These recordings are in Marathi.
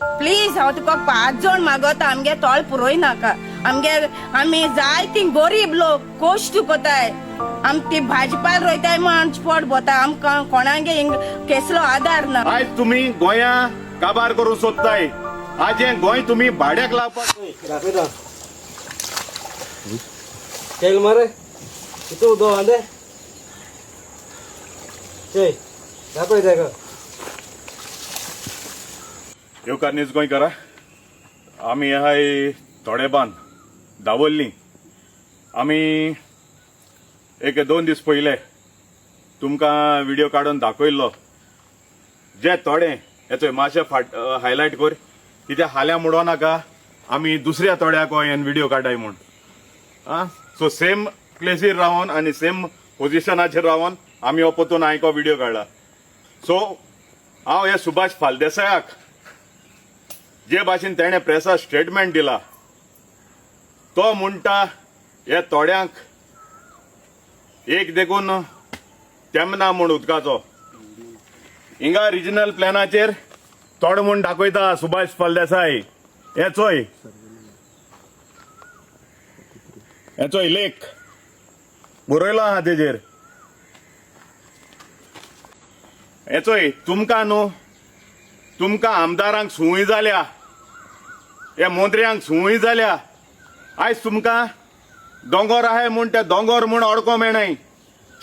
प्लीज हांव तुका 5 जोड मागता आमगे तोळ पुरोय नाका आमी जाय ती गरीब लोक कोश्ट कोताय आम ती भाजपाल रोयताय म्हण पोट बोता आमकां कोणागे हिंग केसलो आधार ना आयज तुम्ही गोंया काबार करू सोदताय आज हे गोंय तुम्ही भाड्याक लावपाक तेल मारे किती उदो आले ते दाखय जाय येवकार न्यूज गोंयकारा आमी हाय थोडेबान दावल्ली आमी एक 2 दीस पयले तुमकां व्हिडिओ काडून दाखयल्लो जे थोडे येतोय मातशे हायलायट कर कित्या हाल्या मुडो नाका आमी दुसऱ्या थोड्याक हें व्हिडिओ काडाय म्हूण सो सेम प्लेसीर रावन आनी सेम पोजिशनाचेर रावन आमी हो पोतून हांवें व्हिडिओ काडला सो हांव हे सुभाष फालदेसायाक जे भाशेन तेणें प्रेसा स्टेटमेंट दिला तो म्हणटा हे थोड्यांक एक देखून तेमना म्हूण उदकाचो हिंगा रिजनल प्लॅनाचेर तोड म्हूण दाखयता सुभाष फळदेसाय हेचोय लेख बरयलो आहा तेजेर हेचोय तुमकां न्हू तुमकां आमदारांक सुवय जाल्या हे मंत्र्यांक सुवय जाल्या आयज तुमकां दोंगर आहाय म्हूण ते दोंगर म्हूण अडको मेळनाय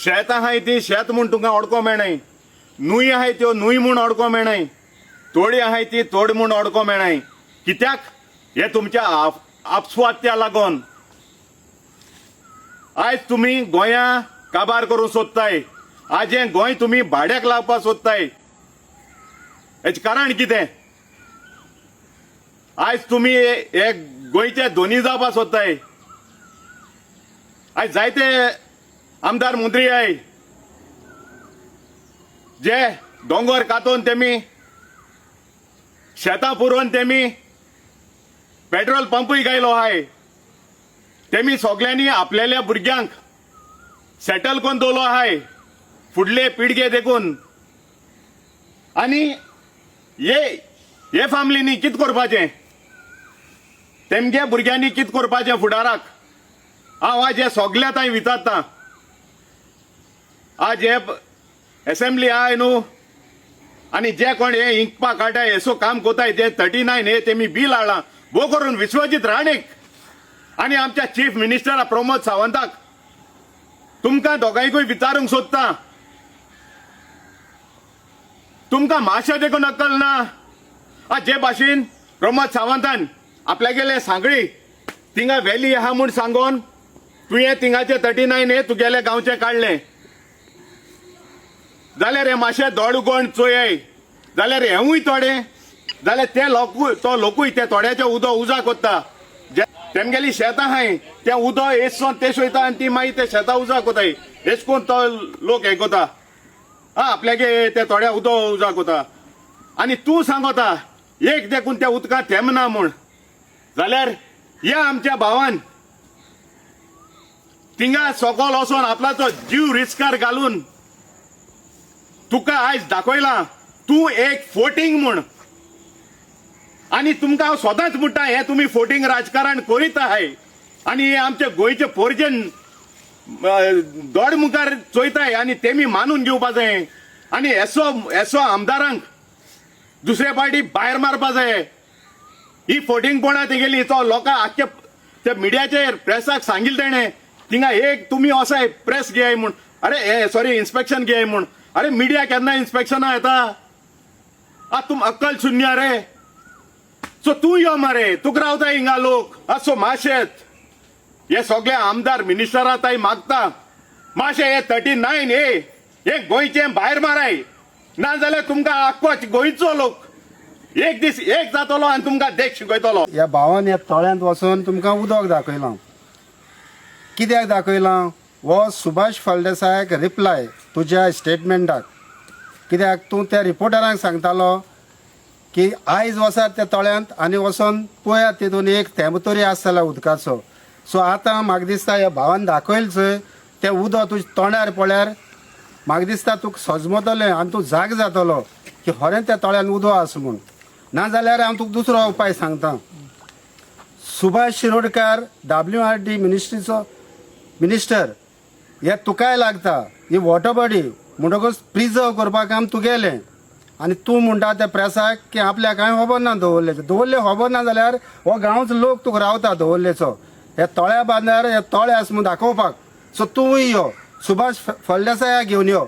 शेत आहाय ती शेत म्हूण तुमकां अडको मेळनाय न्हंय आहाय त्यो न्हंय म्हूण अडको मेळनाय तोडी आहाय ती तोड म्हूण अडको मेळनाय कित्याक हे तुमच्या आपसुवात्या लागून आयज तुमी गोंया काबार करूंक सोदताय आज हे गोंय तुमी भाड्याक लावपाक सोदताय हेचें कारण कितें आयज तुमी हे गोंयचे धोनी जावपाक सोदताय आयज जायते आमदार मंत्री आय जे दोंगर कातोवन तेमी शेतां पुरोवन तेमी पेट्रोल पंपूय गायलो आहाय तेमी सगळ्यांनी आपल्याल्या भुरग्यांक सेटल करून दवरलो आहाय फुडले पिळगे देखून आनी हे फॅमिलीनी कित करपाचें तेमगे भुरग्यांनी कित करपाचें फुडाराक हांव आज हे सगळ्या थंय विचारता आज हे असेंब्ली आहाय न्हू आनी जे कोण हे इंकपाक काटाय हेसो काम कोताय जे 39 हे तेमी बील हाडला भोव करून विश्वजीत राणेक आनी आमच्या चीफ मिनिस्टर प्रमोद सावंताक तुमकां दोगांयकूय विचारूंक सोदता तुमकां मातशें देखून अक्कल ना आज जे भाशेन प्रमोद सावंतान आपल्यागेले सांगळी थिंगा व्हॅली आहा म्हूण सांगून तुवें थिंगाचे 39 हे तुगेले गांवचे काडले जाल्यार हे मातशें दोड उगोण चोयय जाल्यार हेवूय थोडे जाल्यार ते तो लोकूय ते थोड्याचे उदो उजा कोत्ता तेमगेली शेतां आहाय ते उदो एसोन ते सोयता आनी ती मागीर ते शेतां उजा कोताय एश कोन्न तो लोक हे कोता आपल्यागे ते थोड्या उदो उजा कोता आनी तूं सांगता एक देखून त्या उदकां थेंबना म्हूण जाल्यार ह्या आमच्या भावान थिंगा सकल वचोन आपल्याचो जीव रिस्कार घालून तुका आयज दाखयला तूं एक फोटींग म्हूण आनी तुमकां हांव सदांच म्हणटा हे तुमी फोटींग राजकारण करीत आहाय आनी हे आमचे गोंयचे पोरजेन दोड मुखार चोयताय आनी तेमी मानून घेवपा जाय आनी एसो आमदारांक दुसरे पार्टी भायर मारपा जाय ही फोटींगपणां तेगेली तो लोकां आख्खे ते मिडियाचेर प्रेसाक सांगिल्लें तेणें थिंगा एक तुमी वसाय प्रेस घेयाय म्हूण अरे सॉरी इन्स्पेक्शन घेयाय म्हूण अरे मिडिया केन्ना इन्स्पेक्शना येता तुम अक्कल शुन्य रे सो तूं यो मरे तुका रावताय हिंगा लोक असो माशेत हे सगळे आमदार मिनिस्टरा ताई मागता मातशे हे 39 हे गोंयचे भायर माराय नाजाल्यार तुमकां आख्खो गोंयचो लोक एक दीस एक जातलो आनी तुमकां देख शिकयतलो ह्या भावान ह्या तळ्यांत वचून तुमकां उदक दाखयलां कित्याक दाखयलां हो सुभाष फळदेसायाक रिप्लाय तुज्या स्टेटमेंटाक कित्याक तूं त्या रिपोर्टरांक सांगतालो की आयज वसात त्या तळ्यांत आनी वचोन पळयात तितून एक थेंब तरी आसतलो उदकाचो सो आतां म्हाका दिसता ह्या भावान दाखयलें चोय तें उदक तुज्या तोंडार पळयार म्हाका दिसता तुका सजमतलें आनी तूं जाग जातलो की खरें त्या तळ्यान उदक आसा म्हूण नाजाल्यार हांव तुका दुसरो उपाय सांगता. सुभाष शिरोडकार WRD मिनिस्ट्रीचो मिनिस्टर हे तुकाय लागता. ही वॉटर बॉडी म्हणटकच प्रिजर्व करपाक काम तुगेलें आनी तूं म्हणटा त्या प्रेसाक की आपल्याक कांय खबर ना दवरले खबर ना जाल्यार हो गांवचो लोक तुका रावता दवरलेचो. हे तळ्या बांदार हे तळे आसा म्हूण दाखोवपाक. सो तूंय यो सुभाष फळदेसायाक घेवन यो.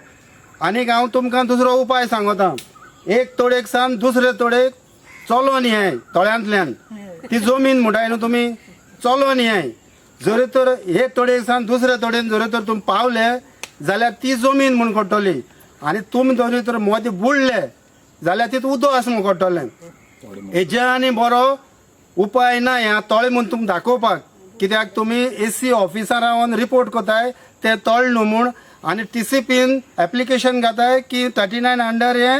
आनीक हांव तुमकां दुसरो उपाय सांगता. एक तोडेक सावन दुसरे तोडेक चलोन ये तळ्यांतल्यान. ती जमीन म्हणटाय न्हू तुमी, चलोन ये. जरी तर एक तोडेक सावन दुसरे तोडेन जरी तर तुमी पावले जाल्यार ती जमीन म्हूण कोट्टली आनी तुमी जरी तर मदीं बुडले जाल्यार तितून उदक आसा म्हूण कोट्टलें. हेजे आनी बरो उपाय ना ह्या तळे म्हूण तुमकां दाखोवपाक. कित्याक तुमी AC ऑफिसार रावन रिपोर्ट कोताय ते तळ न्हू म्हूण आनी TCPन एप्लिकेशन घाताय की 39 अंडर हे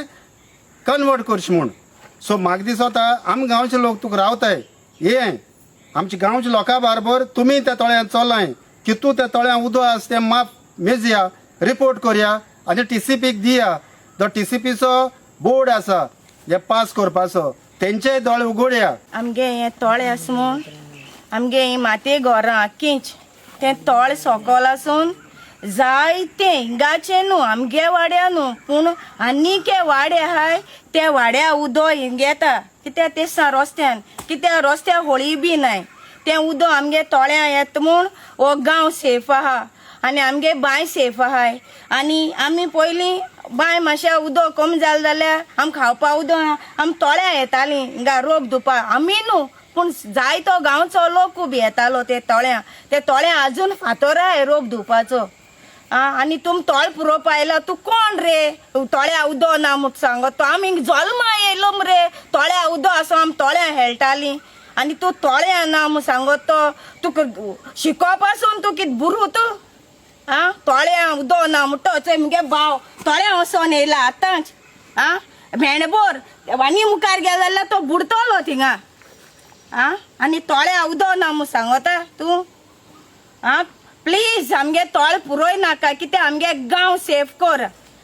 कन्वर्ट करचे म्हूण. सो म्हाका दिसता आमी गांवचे लोक तुका रावताय ये आमच्या गांवच्या लोकां बरोबर तुमी त्या तळ्यान चलाय. कितू त्या तळ्यान उदक आसा तें माप मेजया, रिपोर्ट करया आनी TCPक दिया. जो TCPचो बोर्ड आसा हे पास करपाचो तेंचेय दोळे उगडया. आमगे हे तळे आसा म्हूण आमगे ही माती घरां आख्खींच तें तळ सकल आसून जायते हिंगाचे न्हू आमगे वाड्या न्हू पूण आनीके वाडे आहाय त्या वाड्या उदक हिंग येता. कित्याक ते रस्त्यान कित्याक रस्त्याक होळी बी नाय. तें उदक आमगे तळ्या येता म्हूण हो गांव सेफ आहा आनी आमगे बांय सेफ आहाय. आनी आमी पयलीं बांय मातशें उदक कमी जालें जाल्यार आमी खावपा उदक आमी तळ्या येतालीं हिंगा रोप धुवपा आमी न्हू पूण जायतो गांवचो लोक बी येतालो ते तळ्या आजून फातर आहाय रोप धुवपाचो. आनी तुम तळ पुरोवपा आयला तूं कोण रे तळ्या उदक ना म्हूण सांगत. आमी जल्मा येयलो मरे तळ्या उदक आसा आमी तळ्या खेळटालीं आनी तूं तळ्या ना म्हूण सांगत तो तुका शिकोवपासून तूं कितें बुरूत. तळ्या उदक ना म्हणटच मुगे भाव तळ्या वचोन येयला आतांच. भेंडभर वानी मुखार गेलो जाल्यार तो बुडतलो थिंगा. आनी तळ्या उदक ना म्हूण सांगता तूं. प्लीज आमगे तळ पुरोय नाका कित्याक आमगे गांव सेफ कर.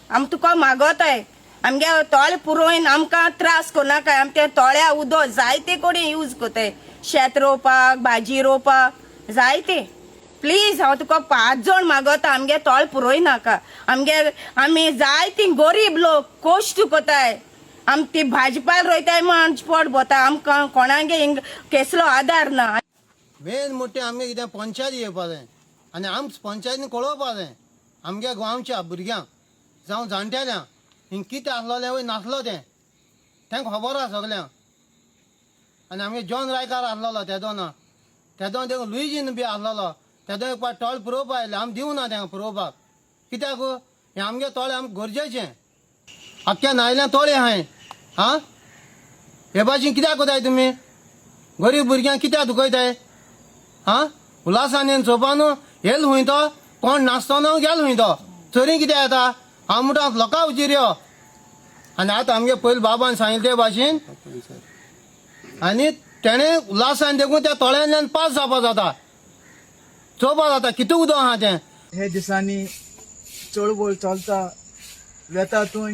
आमी तुका मागताय आमगे तळ पुरोवन आमकां त्रास कोनाका. आमी ते तळ्या उदक जायते कडेन यूज कोताय शेत रोवपाक भाजी रोवपाक जायते. प्लीज हांव तुका 5 जण मागता आमगे तळ पुरोय नाका. आमी जायती गरीब लोक कोश्ट कोताय. आमी ती भाजपाल रोयताय म्हण पोट भोता आमकां कोणागे हिंग केसलो आदार ना. मेन मोठे आमगे कितें पंचायत येवपा जाय आनी आमकां पंचायतीन कळोवपा जाय आमगे गांवच्या भुरग्यांक जावं जाणटेल्यांक हिंग कितें आसलोलें वय नासलो तें तेंका खबर आसा सगल्यांक. आनी आमगे जॉन रायकार आसलोलो तेदोना तेका लुईजीन बी आसलोलो तेदो एक पाट तळ पुरोवपा आयलें आमी दिवना तेंका पुरोवपाक. कित्याक हें आमगे तळें आमकां गरजेचें. आख्ख्या न्हायल्या तळें आहाय. हे भाशेन कित्याक कोताय तुमी गरीब भुरग्यांक कित्याक दुखयताय. उल्हासान येवन चोवपा न्हू येल खूंय तो कोण नाचतो न्हू गेल खूंय तो चोरी कित्याक येता. हांव म्हणटा लोकां उजीर यो. आनी आतां आमगे पयलीं बाबान सांगिल्लें ते भाशेन आनी तेणें उल्हासान देखून त्या तळ्यांतल्यान पास जावपा जाता चोवपा जाता कितू उदक आहा तें. हे दिसांनी चळवळ चलता वेतातूय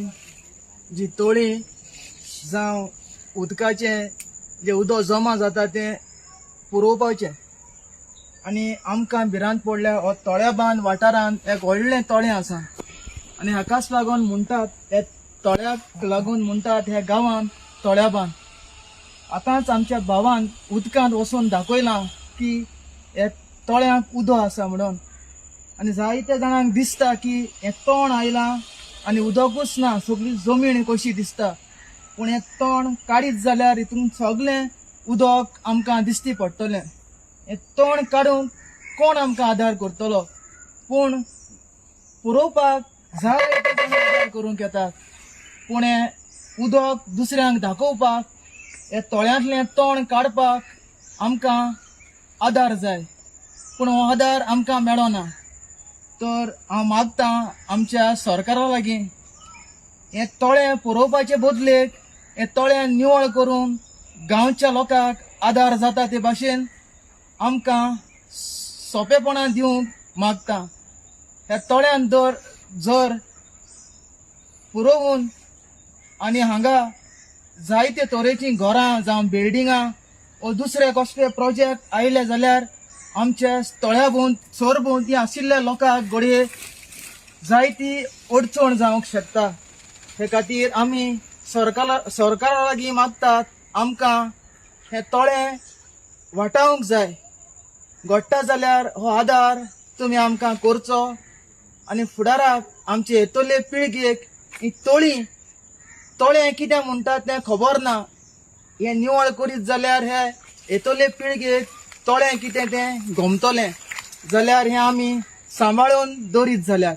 जी तळी जावं उदकाचें जे उदक जमा जाता तें पुरोवपाचें. आनी आमकां भिरांत पडल्या हो तळ्या बांद वाठारांत एक व्हडलें तळें आसा आनी हाकाच लागून म्हणटात हे तळ्याक लागून म्हणटात ह्या गांवांत तळ्या बांद. आतांच आमच्या भावान उदकांत वचून दाखयलां की हे तळ्याक उदक आसा म्हणून. आनी जायत्या जाणांक दिसता की हें तण आयलां आनी उदकूच ना सगळी जमीन कशी दिसता. पूण हें तण काडीत जाल्यार हितून सगळें उदक आमकां दिश्टी पडटलें. हें तण काडून कोण आमकां आदार करतलो. पूण पुरोवपाक जायते जाण आदार करूंक येतात पूण हें उदक दुसऱ्यांक दाखोवपाक हे तळ्यांतलें तण काडपाक आमकां आदार जाय. पूण हो आदार आमकां मेळना. तर हांव मागतां आमच्या सरकारा लागीं हें तळें पुरोवपाचे बदलेक हें तळें निवळ करून गांवच्या लोकांक आदार जाता ते भाशेन आमकां सोंपेपणां दिवंक मागतां. ह्या तळ्यान जर पुरोवून आनी हांगा जायते तरेची घरां जावं बिल्डिंगां वा दुसरे कसले प्रोजेक्ट आयले जाल्यार आमच्या तळ्या भोंवती आशिल्ल्या लोकांक घडये जायती अडचण जावंक शकता. हे खातीर आमी सरकारा लागीं मागतात आमकां हे तळें वाटावंक जाय. घडटा जाल्यार हो आदार तुमी आमकां करचो आनी फुडाराक आमचे येतले पिळगेक ही तळें कितें म्हणटात तें खबर ना. हे निवळ करीत जाल्यार हे येतले पिळगेक तळें कितें तें गमतलें जाल्यार हें आमी सांबाळून दवरीत जाल्यार